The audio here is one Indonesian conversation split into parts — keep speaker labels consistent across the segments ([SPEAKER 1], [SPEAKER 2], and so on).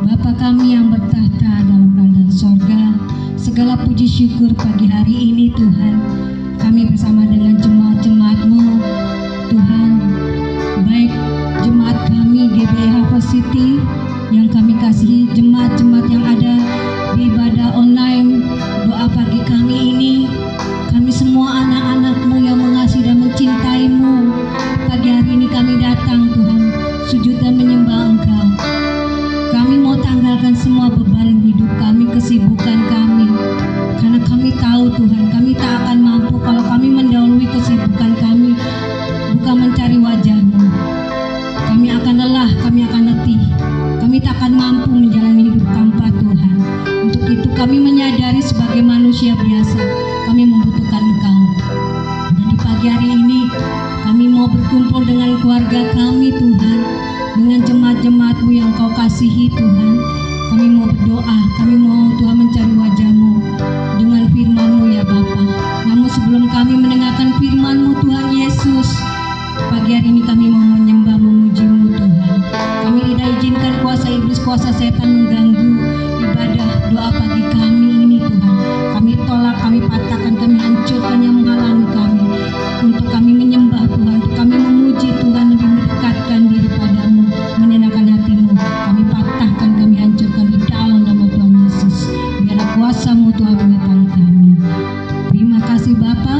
[SPEAKER 1] Bapa kami yang bertahta dalam kerajaan sorga, segala puji syukur pagi hari ini Tuhan. Kami bersama dengan jemaat-jemaat-Mu Tuhan, baik jemaat kami GBI Harvest City yang kami kasihi, jemaat-jemaat yang ada di ibadah online doa pagi kami ini. Kami semua anak-anak-Mu yang mengasihi dan mencintai-Mu. Pagi hari ini kami datang Tuhan, sujud dan menyembah Engkau. Kami mau tanggalkan semua beban hidup kami, kesibukan kami. Karena kami tahu Tuhan, kami tak akan mampu kalau kami mendahului kesibukan kami, bukan mencari wajah-Mu. Kami akan lelah, kami akan letih. Kami tak akan mampu menjalani hidup tanpa Tuhan. Untuk itu kami menyadari sebagai manusia biasa, kami membutuhkan Engkau. Dan di pagi hari ini, kami mau berkumpul dengan keluarga kami Tuhan, dengan jemaat-jemaat-Mu yang Kau kasihi Tuhan. Kami mau berdoa, kami mau Tuhan mencari wajah-Mu dengan firman-Mu ya Bapa. Namun sebelum kami mendengarkan firman-Mu Tuhan Yesus, pagi hari ini kami mau menyembah, memuji-Mu Tuhan. Kami tidak izinkan kuasa iblis, kuasa setan mengganggu ibadah doa pagi kami ini Tuhan. Kami tolak, kami patahkan, kami hancurkan yang menghalangi kami. Untuk kami menyembah Tuhan, untuk kami memuji Tuhan, lebih mendekatkan diri padamu, menyenangkan hati-Mu. Kami patahkan, kami hancurkan di dalam nama Tuhan Yesus. Biarlah kuasa-Mu Tuhan menyertai kami. Terima kasih Bapa,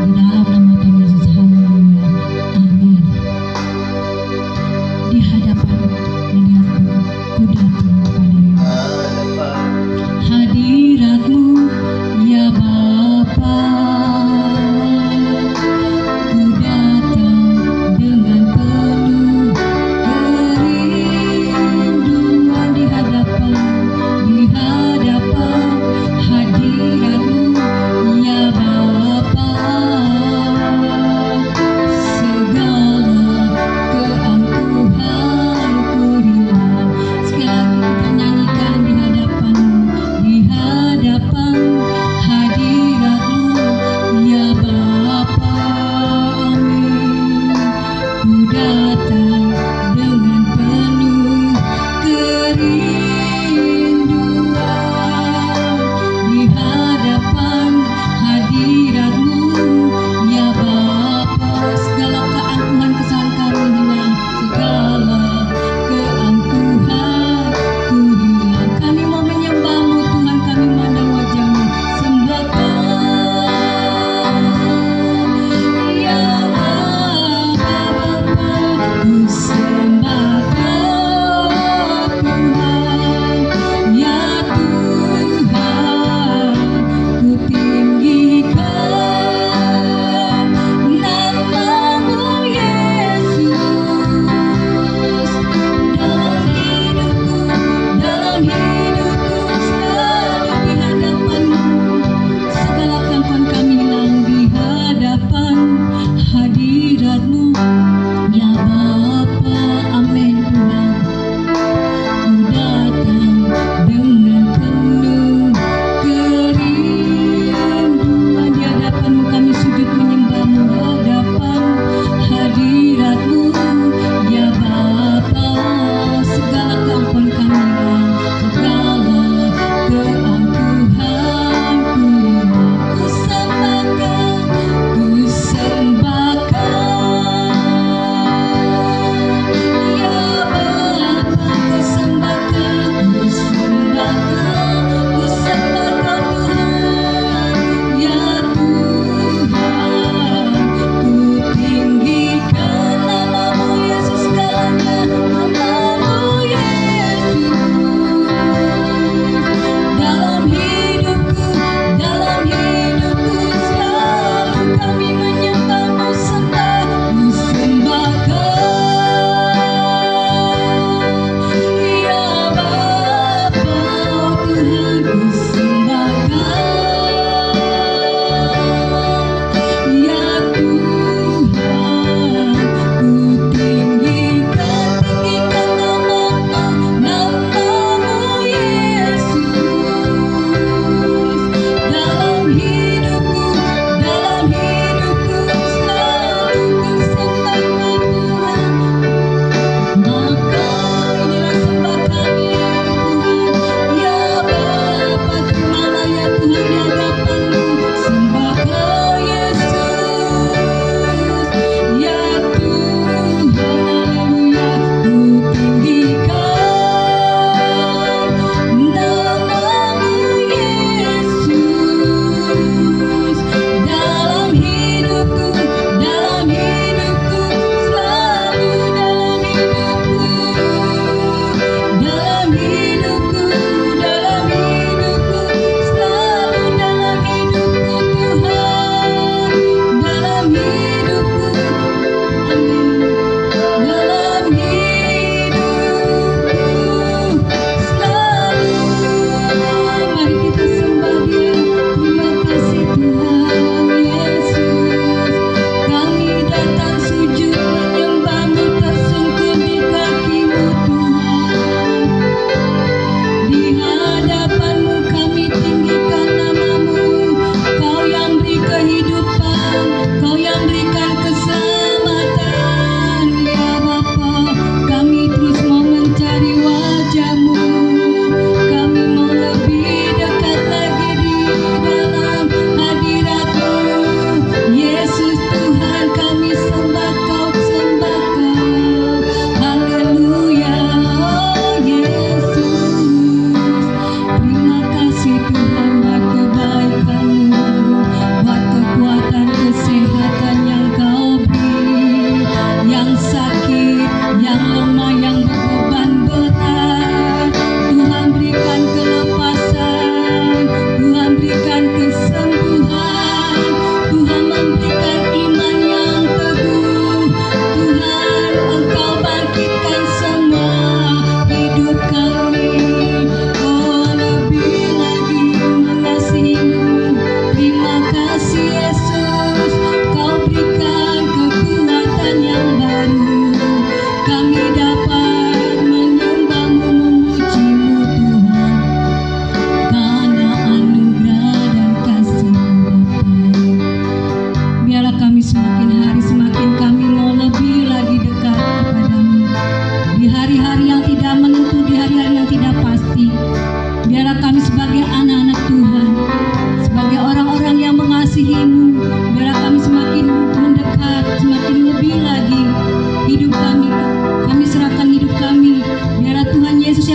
[SPEAKER 1] di dalam nama Tuhan Yesus. Haleluya. Amin. Di hadapan kuda kepada Yesus.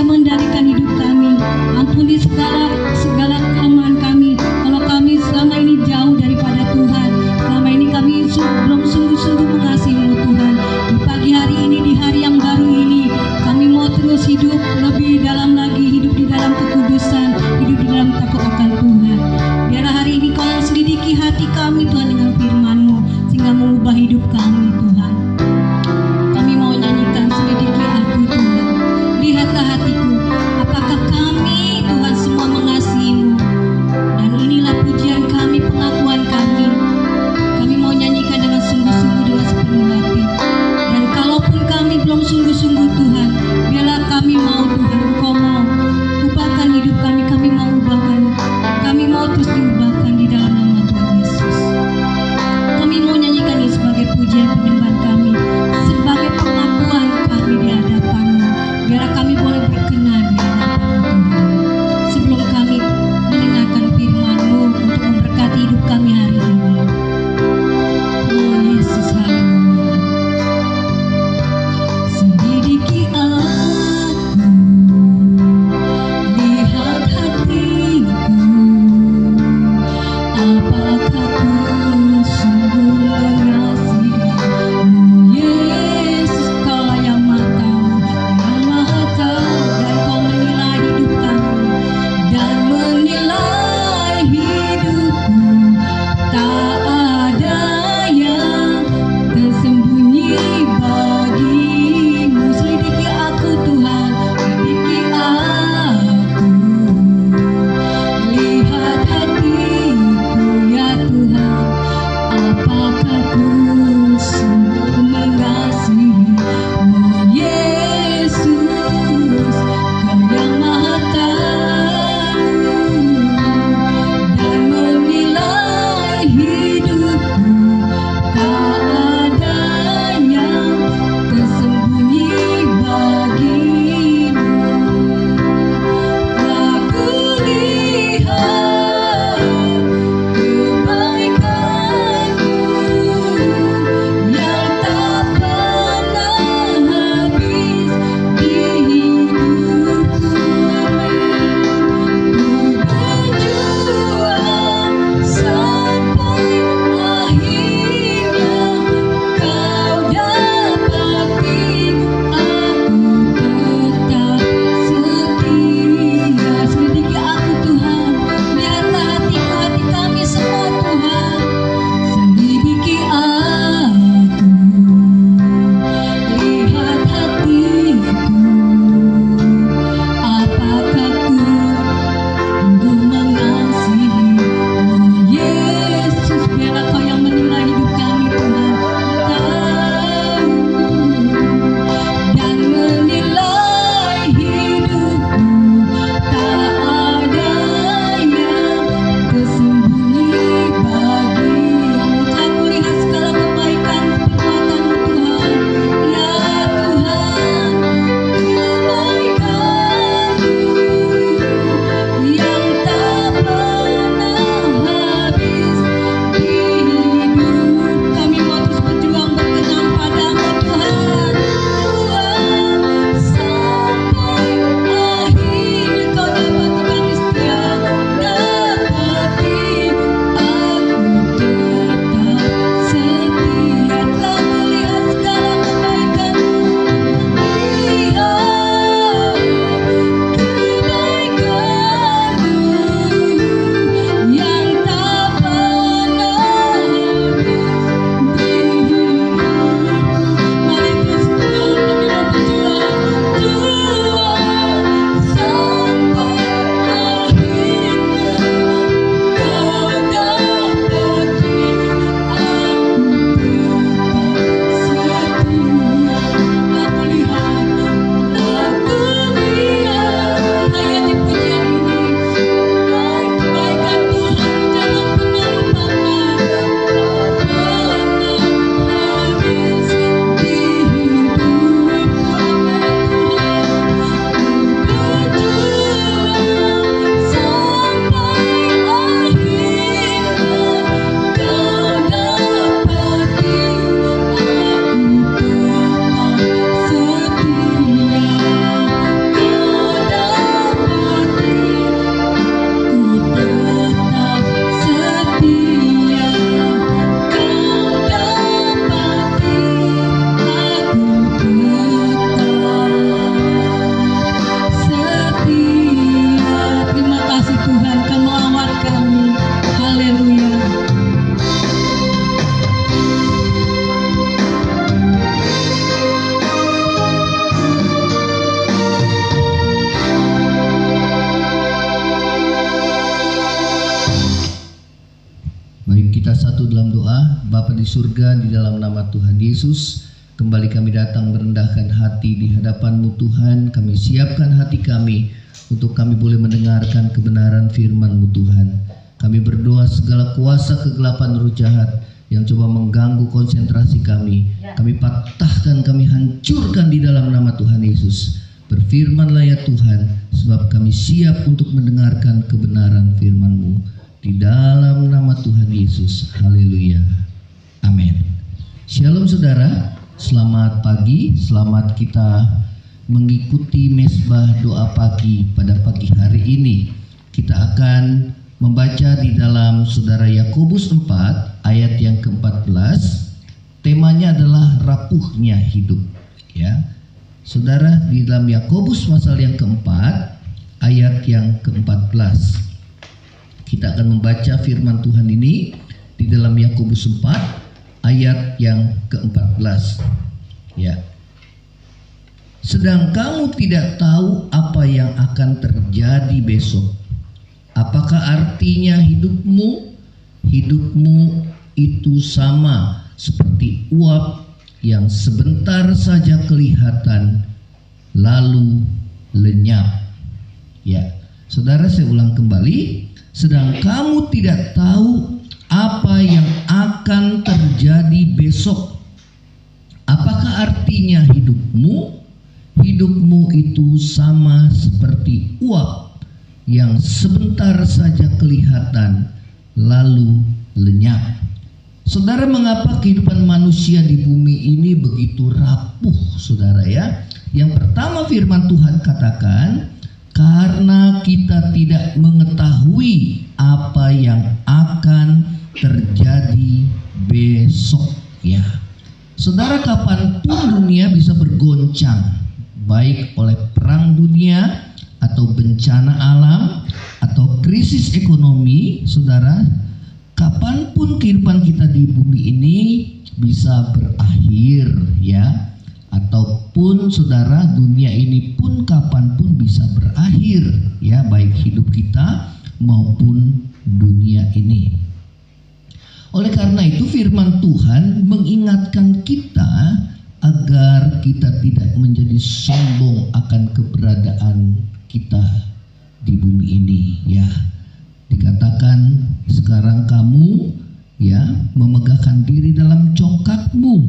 [SPEAKER 1] bisa mengendalikan hidup kami. Ampuni segala kelemahan kami. Kalau kami selama ini jauh daripada Tuhan, selama ini kami belum sungguh-sungguh mengasihi-Mu Tuhan. Di pagi hari ini, di hari yang baru ini, kami mau terus hidup lebih dalam lagi, hidup di dalam kekudusan, hidup di dalam takut akan Tuhan. Biarlah hari ini Kau selidiki hati kami Tuhan dengan firman-Mu, sehingga mengubah hidup kami Tuhan. Kami mau nyanyikan selidiki aku Tuhan. Lihatlah hatiku,
[SPEAKER 2] di surga, di dalam nama Tuhan Yesus. Kembali kami datang merendahkan hati di hadapan-Mu Tuhan. Kami siapkan hati kami untuk kami boleh mendengarkan kebenaran firman-Mu Tuhan. Kami berdoa segala kuasa kegelapan roh jahat yang coba mengganggu konsentrasi kami patahkan, kami hancurkan di dalam nama Tuhan Yesus. Berfirmanlah ya Tuhan, sebab kami siap untuk mendengarkan kebenaran firman-Mu. Di dalam nama Tuhan Yesus. Haleluya. Amin. Shalom saudara, selamat pagi, selamat kita mengikuti mesbah doa pagi pada pagi hari ini. Kita akan membaca di dalam saudara Yakobus 4 ayat yang ke-14. Temanya adalah rapuhnya hidup, ya. Saudara, di dalam Yakobus pasal yang keempat ayat yang ke-14. Kita akan membaca firman Tuhan ini di dalam Yakobus 4 ayat yang ke-14. Ya. Sedang kamu tidak tahu apa yang akan terjadi besok. Apakah artinya hidupmu? Hidupmu itu sama seperti uap yang sebentar saja kelihatan lalu lenyap. Ya, saudara, saya ulang kembali. Sedang kamu tidak tahu apa yang akan terjadi besok. Apakah artinya hidupmu? Hidupmu itu sama seperti uap yang sebentar saja kelihatan lalu lenyap. Saudara, mengapa kehidupan manusia di bumi ini begitu rapuh, saudara ya? Yang pertama firman Tuhan katakan, karena kita tidak mengetahui apa yang akan terjadi besok, ya. Saudara, kapanpun dunia bisa bergoncang, baik oleh perang dunia atau bencana alam atau krisis ekonomi, saudara. Kapanpun kehidupan kita di bumi ini bisa berakhir, ya. Ataupun saudara, dunia ini pun kapanpun bisa berakhir, ya, baik hidup kita maupun dunia ini. Oleh karena itu firman Tuhan mengingatkan kita agar kita tidak menjadi sombong akan keberadaan kita di bumi ini, ya. Dikatakan sekarang kamu, ya, memegahkan diri dalam congkakmu,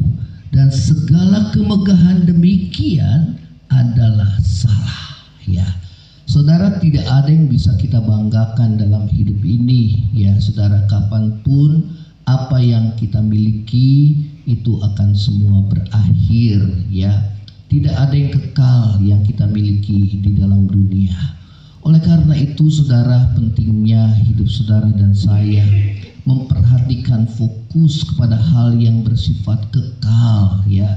[SPEAKER 2] dan segala kemegahan demikian adalah salah, ya. Saudara, tidak ada yang bisa kita banggakan dalam hidup ini, ya saudara. Kapanpun apa yang kita miliki itu akan semua berakhir, ya. Tidak ada yang kekal yang kita miliki di dalam dunia. Oleh karena itu, saudara, pentingnya hidup saudara dan saya memperhatikan fokus kepada hal yang bersifat kekal, ya.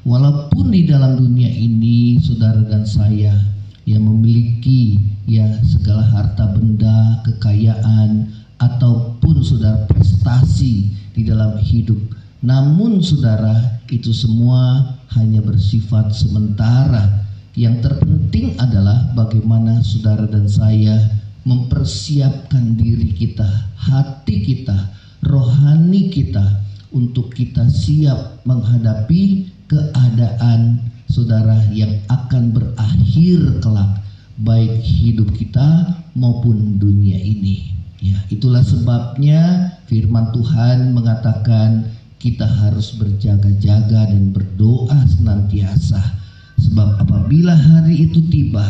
[SPEAKER 2] Walaupun di dalam dunia ini saudara dan saya yang memiliki, ya, segala harta benda, kekayaan, ataupun saudara prestasi di dalam hidup, namun saudara, itu semua hanya bersifat sementara. Yang terpenting adalah bagaimana saudara dan saya mempersiapkan diri kita, hati kita, rohani kita, untuk kita siap menghadapi keadaan saudara yang akan berakhir kelak, baik hidup kita maupun dunia ini, ya. Itulah sebabnya firman Tuhan mengatakan kita harus berjaga-jaga dan berdoa senantiasa. Sebab apabila hari itu tiba,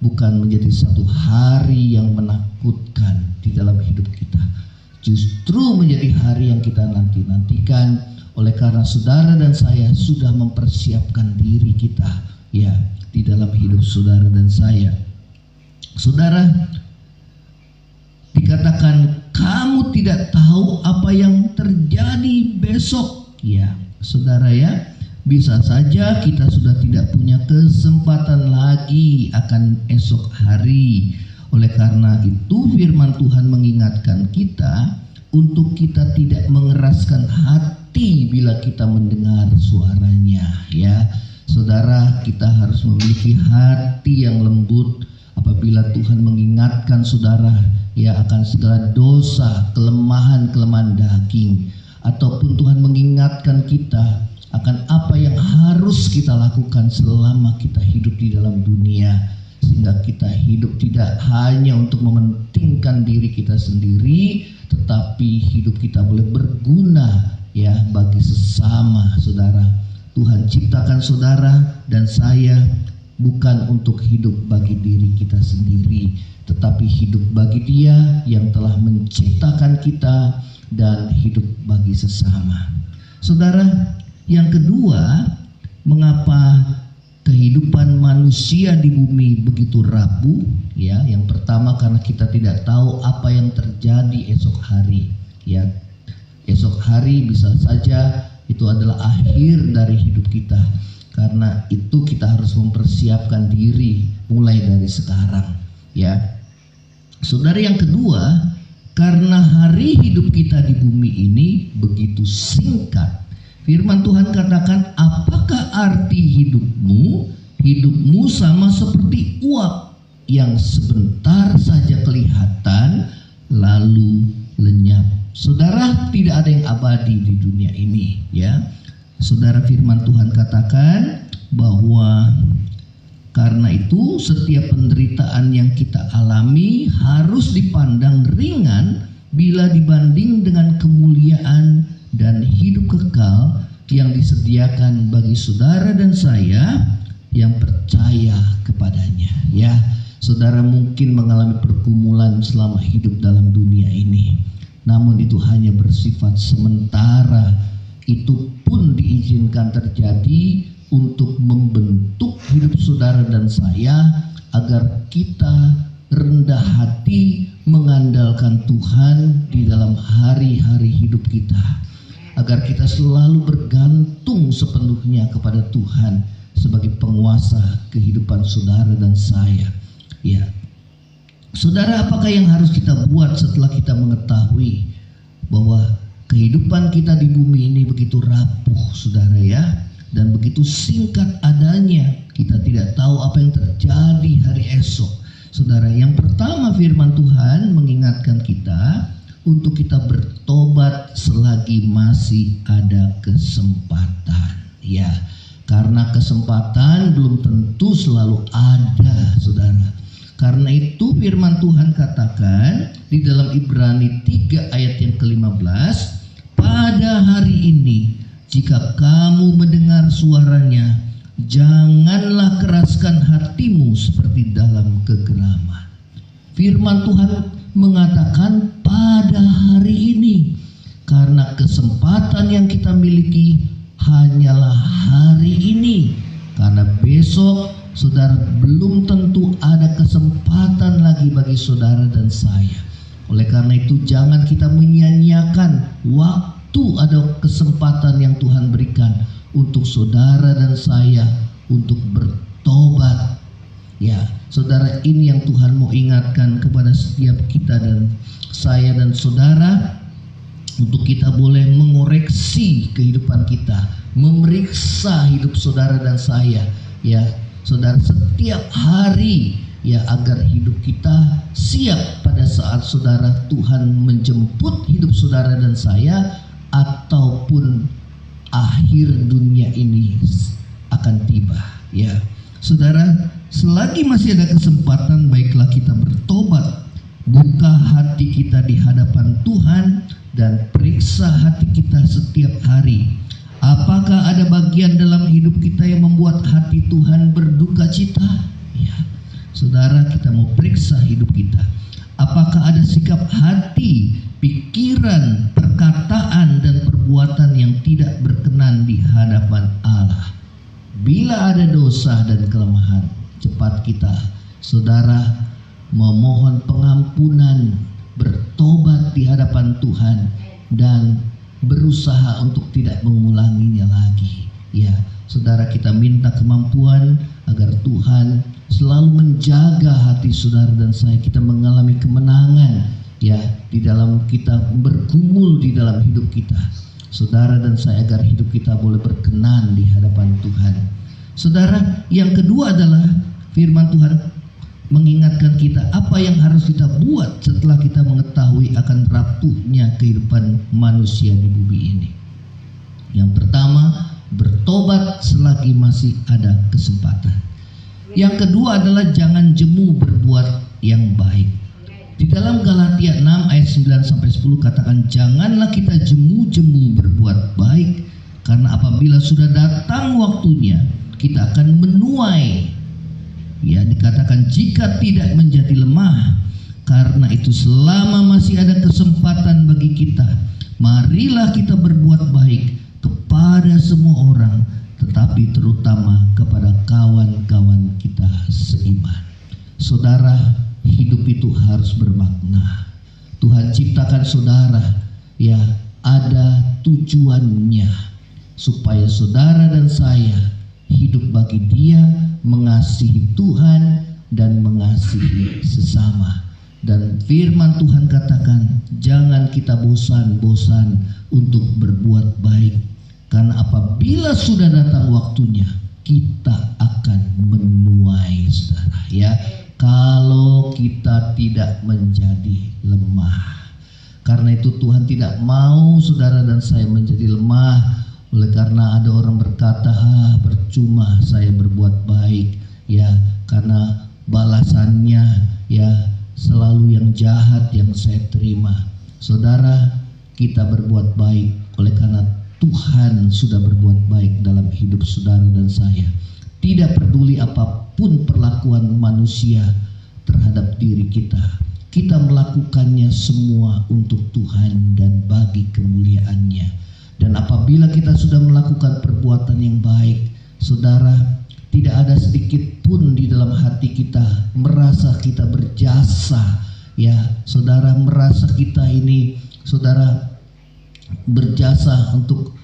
[SPEAKER 2] bukan menjadi satu hari yang menakutkan di dalam hidup kita, justru menjadi hari yang kita nanti-nantikan. Oleh karena saudara dan saya sudah mempersiapkan diri kita, ya, di dalam hidup saudara dan saya. Saudara, dikatakan kamu tidak tahu apa yang terjadi besok, ya saudara, ya. Bisa saja kita sudah tidak punya kesempatan lagi akan esok hari. Oleh karena itu firman Tuhan mengingatkan kita untuk kita tidak mengeraskan hati bila kita mendengar suaranya, ya. Saudara, kita harus memiliki hati yang lembut apabila Tuhan mengingatkan saudara, ya, akan segala dosa, kelemahan daging. ataupun Tuhan mengingatkan kita akan apa yang harus kita lakukan selama kita hidup di dalam dunia, sehingga kita hidup tidak hanya untuk mementingkan diri kita sendiri, tetapi hidup kita boleh berguna ya bagi sesama saudara. Tuhan ciptakan saudara dan saya bukan untuk hidup bagi diri kita sendiri, tetapi hidup bagi Dia yang telah menciptakan kita dan hidup bagi sesama. Saudara, yang kedua, mengapa kehidupan manusia di bumi begitu rapuh? Ya, yang pertama karena kita tidak tahu apa yang terjadi esok hari. Ya, esok hari bisa saja itu adalah akhir dari hidup kita. Karena itu kita harus mempersiapkan diri mulai dari sekarang. Ya, saudara, yang kedua, karena hari hidup kita di bumi ini begitu singkat. Firman Tuhan katakan, apakah arti hidupmu? Hidupmu sama seperti uap yang sebentar saja kelihatan lalu lenyap. Saudara, tidak ada yang abadi di dunia ini, ya. Saudara, firman Tuhan katakan bahwa karena itu setiap penderitaan yang kita alami harus dipandang ringan bila dibanding dengan kemuliaan dan hidup kekal yang disediakan bagi saudara dan saya yang percaya kepadanya. Ya, saudara mungkin mengalami pergumulan selama hidup dalam dunia ini, namun itu hanya bersifat sementara. Itu pun diizinkan terjadi untuk membentuk hidup saudara dan saya agar kita rendah hati mengandalkan Tuhan di dalam hari-hari hidup kita, agar kita selalu bergantung sepenuhnya kepada Tuhan sebagai penguasa kehidupan saudara dan saya. Ya, saudara, apakah yang harus kita buat setelah kita mengetahui bahwa kehidupan kita di bumi ini begitu rapuh, saudara ya, dan begitu singkat adanya, kita tidak tahu apa yang terjadi hari esok. Saudara, yang pertama firman Tuhan mengingatkan kita untuk kita bertobat selagi masih ada kesempatan. Ya, karena kesempatan belum tentu selalu ada, saudara. Karena itu firman Tuhan katakan di dalam Ibrani 3 ayat yang ke-15, pada hari ini jika kamu mendengar suaranya, janganlah keraskan hatimu seperti dalam kegelaman. Firman Tuhan mengatakan pada hari ini, karena kesempatan yang kita miliki hanyalah hari ini. Karena besok saudara belum tentu ada kesempatan lagi bagi saudara dan saya. Oleh karena itu jangan kita menyia-nyiakan waktu ada kesempatan yang Tuhan berikan untuk saudara dan saya untuk bertobat. Ya, saudara, ini yang Tuhan mau ingatkan kepada setiap kita dan saya dan saudara, untuk kita boleh mengoreksi kehidupan kita, memeriksa hidup saudara dan saya, ya saudara, setiap hari, ya, agar hidup kita siap pada saat saudara Tuhan menjemput hidup saudara dan saya, ataupun akhir dunia ini akan tiba. Ya, saudara, selagi masih ada kesempatan, baiklah kita bertobat, buka hati kita di hadapan Tuhan, dan periksa hati kita setiap hari. Apakah ada bagian dalam hidup kita yang membuat hati Tuhan berduka cita? Ya, saudara, kita mau periksa hidup kita. Apakah ada sikap hati, pikiran, perkataan, dan perbuatan yang tidak berkenan di hadapan Allah? Bila ada dosa dan kelemahan, cepat kita, saudara, memohon pengampunan, bertobat di hadapan Tuhan, dan berusaha untuk tidak mengulanginya lagi. Ya, saudara, kita minta kemampuan agar Tuhan selalu menjaga hati saudara dan saya, kita mengalami kemenangan, ya, di dalam kita bergumul di dalam hidup kita, saudara dan saya, agar hidup kita boleh berkenan di hadapan Tuhan. Saudara, yang kedua adalah firman Tuhan mengingatkan kita apa yang harus kita buat setelah kita mengetahui akan rapuhnya kehidupan manusia di bumi ini. Yang pertama, bertobat selagi masih ada kesempatan. Yang kedua adalah jangan jemu berbuat yang baik. Di dalam Galatia 6 ayat 9-10 katakan, janganlah kita jemu-jemu berbuat baik, karena apabila sudah datang waktunya kita akan menuai. Ya, dikatakan jika tidak menjadi lemah. Karena itu selama masih ada kesempatan bagi kita, marilah kita berbuat baik kepada semua orang, tetapi terutama kepada kawan-kawan kita seiman. Saudara, hidup itu harus bermakna. Tuhan ciptakan saudara, ya, ada tujuannya supaya saudara dan saya hidup bagi Dia, mengasihi Tuhan dan mengasihi sesama. Dan firman Tuhan katakan, jangan kita bosan-bosan untuk berbuat baik, karena apabila sudah datang waktunya kita akan menuai, saudara, ya, kalau kita tidak menjadi lemah. Karena itu Tuhan tidak mau saudara dan saya menjadi lemah. Oleh karena ada orang berkata, percuma saya berbuat baik, ya, karena balasannya, ya, selalu yang jahat yang saya terima. Saudara, kita berbuat baik oleh karena Tuhan sudah berbuat baik dalam hidup saudara dan saya. Tidak peduli apapun perlakuan manusia terhadap diri kita, kita melakukannya semua untuk Tuhan dan bagi kemuliaan-Nya. Dan apabila kita sudah melakukan perbuatan yang baik, saudara, tidak ada sedikit pun di dalam hati kita merasa kita berjasa, ya, saudara, merasa kita ini, saudara, berjasa untuk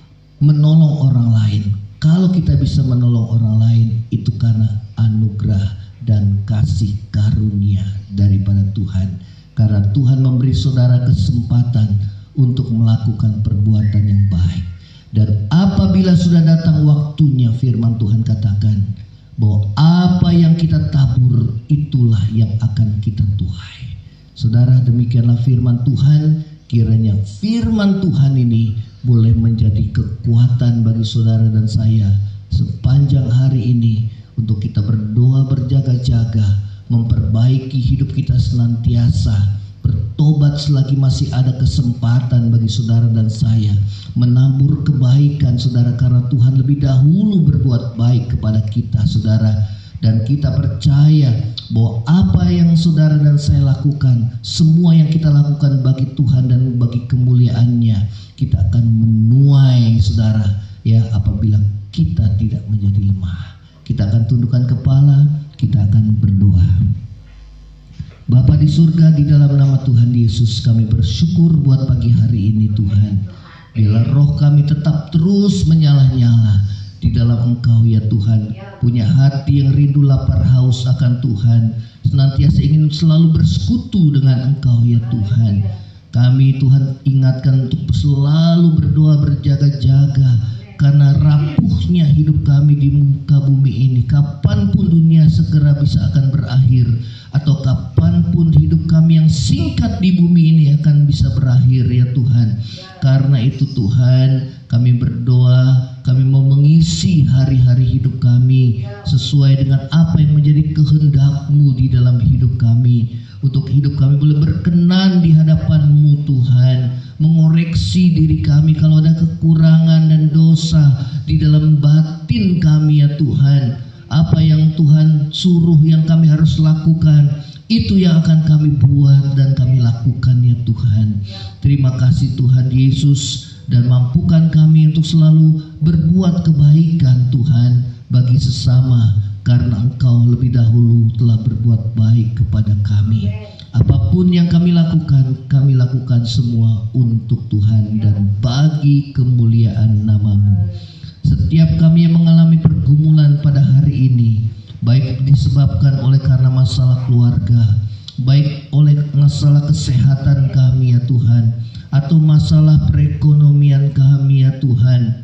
[SPEAKER 2] menolong orang lain. Kalau kita bisa menolong orang lain, itu karena anugerah dan kasih karunia daripada Tuhan. Karena Tuhan memberi saudara kesempatan untuk melakukan perbuatan yang baik. Dan apabila sudah datang waktunya, firman Tuhan katakan bahwa apa yang kita tabur itulah yang akan kita tuai. Saudara, demikianlah firman Tuhan. Kiranya firman Tuhan ini boleh menjadi kekuatan bagi saudara dan saya sepanjang hari ini, untuk kita berdoa berjaga-jaga, memperbaiki hidup kita senantiasa, bertobat selagi masih ada kesempatan bagi saudara dan saya, menabur kebaikan, saudara, karena Tuhan lebih dahulu berbuat baik kepada kita, saudara. Dan kita percaya bahwa apa yang saudara dan saya lakukan, semua yang kita lakukan bagi Tuhan dan bagi kemuliaan-Nya, kita akan menuai, saudara, ya, apabila kita tidak menjadi lemah. Kita akan tundukkan kepala, kita akan berdoa. Bapa di surga, di dalam nama Tuhan Yesus kami bersyukur buat pagi hari ini, Tuhan. Bila roh kami tetap terus menyala-nyala di dalam Engkau, ya Tuhan, punya hati yang rindu lapar haus akan Tuhan, senantiasa ingin selalu bersekutu dengan Engkau, ya Tuhan. Kami, Tuhan, ingatkan untuk selalu berdoa berjaga-jaga, karena rapuhnya hidup kami di muka bumi ini. Kapanpun dunia segera bisa akan berakhir, atau kapanpun hidup kami yang singkat di bumi ini akan bisa berakhir, ya Tuhan. Karena itu Tuhan, kami berdoa, kami mau mengisi hari-hari hidup kami sesuai dengan apa yang menjadi kehendak-Mu di dalam hidup kami. Untuk hidup kami boleh berkenan di hadapan-Mu, Tuhan, mengoreksi diri kami kalau ada kekurangan dan dosa di dalam batin kami, ya Tuhan. Apa yang Tuhan suruh yang kami harus lakukan, itu yang akan kami buat dan kami lakukan, ya Tuhan. Terima kasih Tuhan Yesus, dan mampukan kami untuk selalu berbuat kebaikan, Tuhan, bagi sesama, karena Engkau lebih dahulu telah berbuat baik kepada kami. Apapun yang kami lakukan semua untuk Tuhan dan bagi kemuliaan nama-Mu. Setiap kami yang mengalami pergumulan pada hari ini, baik disebabkan oleh karena masalah keluarga, baik oleh masalah kesehatan kami, ya Tuhan, atau masalah perekonomian kami, ya Tuhan,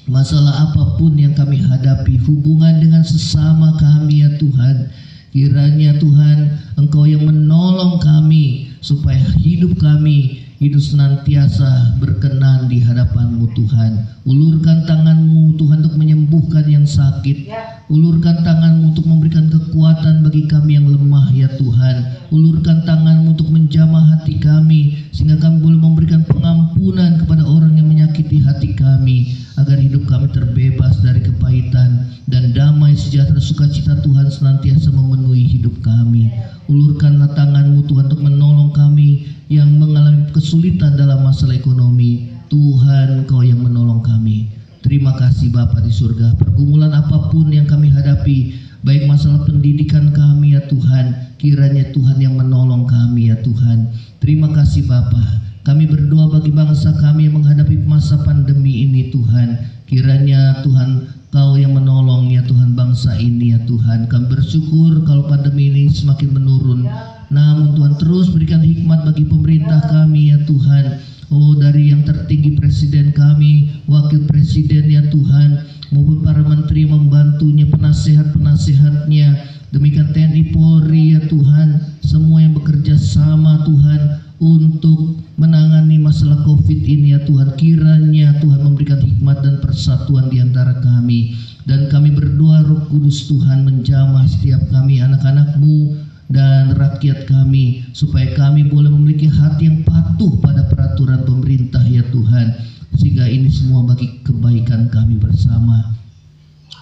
[SPEAKER 2] masalah apapun yang kami hadapi, hubungan dengan sesama kami, ya Tuhan, Kiranya Tuhan Engkau yang menolong kami supaya hidup kami hidup senantiasa berkenan di hadapan-Mu Tuhan. Ulurkan tangan-Mu Tuhan untuk menyembuhkan yang sakit. Ulurkan tangan-Mu untuk memberikan kekuatan bagi kami yang lemah ya Tuhan. Ulurkan tangan-Mu untuk menjamah hati kami sehingga kami boleh memberikan pengampunan kepada orang yang menyakiti hati kami, agar hidup kami terbebas dari kepahitan dan damai sejahtera sukacita Tuhan senantiasa memenuhi hidup kami. Ulurkanlah tangan-Mu Tuhan untuk menolong kami yang mengalami kesulitan dalam masalah ekonomi. Tuhan, Engkau yang menolong kami. Terima kasih Bapa di surga. Pergumulan apapun yang kami hadapi, baik masalah pendidikan kami ya Tuhan, kiranya Tuhan yang menolong kami ya Tuhan. Terima kasih Bapa. Kami berdoa bagi bangsa kami yang menghadapi masa pandemi ini Tuhan. Kiranya Tuhan Kau yang menolong ya Tuhan bangsa ini ya Tuhan. Kami bersyukur kalau pandemi ini semakin menurun. Namun Tuhan terus berikan hikmat bagi pemerintah kami ya Tuhan. Oh, dari yang tertinggi presiden kami, wakil presiden ya Tuhan, maupun para menteri membantunya, penasehat-penasehatnya, demikian TNI Polri ya Tuhan, semua yang bekerja sama Tuhan untuk menangani masalah COVID ini ya Tuhan. Kiranya Tuhan memberikan hikmat dan persatuan di antara kami. Dan kami berdoa Roh Kudus Tuhan menjamah setiap kami, anak-anak-Mu dan rakyat kami, supaya kami boleh memiliki hati yang patuh pada peraturan pemerintah ya Tuhan, sehingga ini semua bagi kebaikan kami bersama.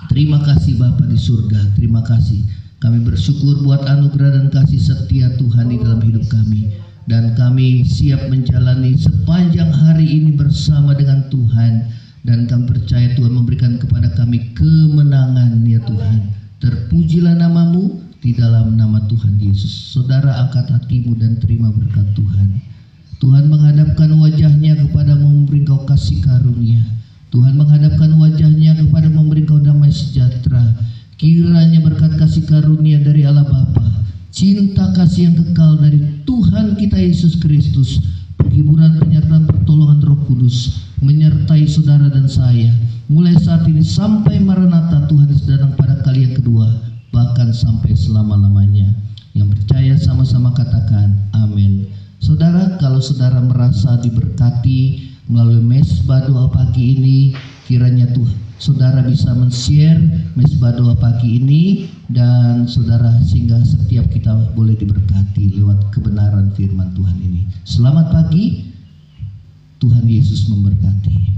[SPEAKER 2] Terima kasih Bapa di surga. Terima kasih. Kami bersyukur buat anugerah dan kasih setia Tuhan di dalam hidup kami, dan kami siap menjalani sepanjang hari ini bersama dengan Tuhan. Dan kami percaya Tuhan memberikan kepada kami kemenangan ya Tuhan. Terpujilah nama-Mu di dalam nama Tuhan Yesus. Saudara, angkat hatimu dan terima berkat Tuhan. Tuhan menghadapkan wajahnya kepadamu, memberi engkau kasih karunia. Tuhan menghadapkan wajahnya kepada memberi engkau damai sejahtera. Kiranya berkat kasih karunia dari Allah Bapa, cinta kasih yang kekal dari Tuhan kita Yesus Kristus, penghiburan, penyertaan, pertolongan Roh Kudus menyertai saudara dan saya mulai saat ini sampai Maranatha Tuhan Yesus datang pada kali yang kedua, bahkan sampai selama-lamanya. Yang percaya sama-sama katakan amin. Saudara, kalau saudara merasa diberkati melalui mesbah doa pagi ini, kiranya Tuhan saudara bisa men-share mesbah doa pagi ini, dan saudara sehingga setiap kita boleh diberkati lewat kebenaran firman Tuhan ini. Selamat pagi, Tuhan Yesus memberkati.